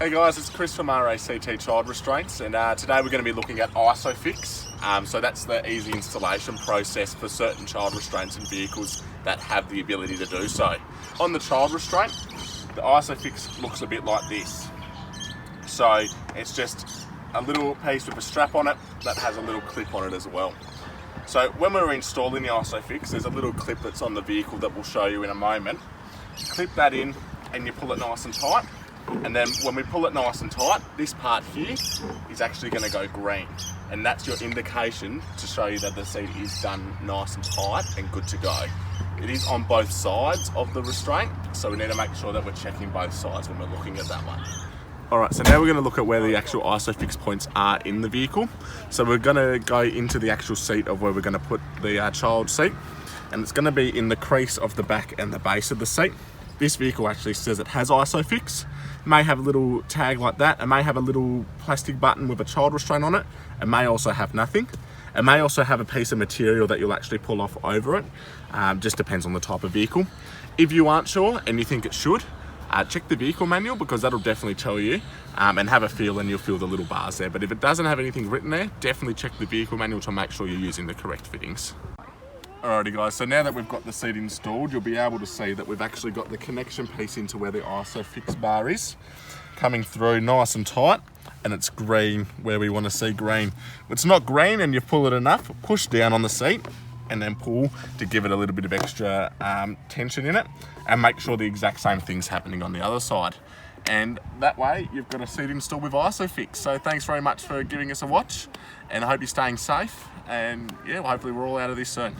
Hey guys, it's Chris from RACT Child Restraints, and today we're going to be looking at ISOFIX. So that's the easy installation process for certain child restraints in vehicles that have the ability to do so. On the child restraint, the ISOFIX looks a bit like this. So it's just a little piece with a strap on it that has a little clip on it as well. So when we're installing the ISOFIX, there's a little clip that's on the vehicle that we'll show you in a moment. You clip that in and you pull it nice and tight. And then when we pull it nice and tight, this part here is actually going to go green. And that's your indication to show you that the seat is done nice and tight and good to go. It is on both sides of the restraint, so we need to make sure that we're checking both sides when we're looking at that one. Alright, so now we're going to look at where the actual ISOFIX points are in the vehicle. So we're going to go into the actual seat of where we're going to put the child seat. And it's going to be in the crease of the back and the base of the seat. This vehicle actually says it has ISOFIX. It may have a little tag like that. It may have a little plastic button with a child restraint on it. It may also have nothing. It may also have a piece of material that you'll actually pull off over it. Just depends on the type of vehicle. If you aren't sure and you think it should, check the vehicle manual, because that'll definitely tell you, and have a feel, and you'll feel the little bars there. But if it doesn't have anything written there, definitely check the vehicle manual to make sure you're using the correct fittings. Alrighty guys, so now that we've got the seat installed, you'll be able to see that we've actually got the connection piece into where the ISOFIX bar is, coming through nice and tight, and it's green where we want to see green. If it's not green and you pull it enough, push down on the seat and then pull to give it a little bit of extra tension in it, and make sure the exact same thing's happening on the other side. And that way you've got a seat installed with ISOFIX. So thanks very much for giving us a watch, and I hope you're staying safe, and yeah, hopefully we're all out of this soon.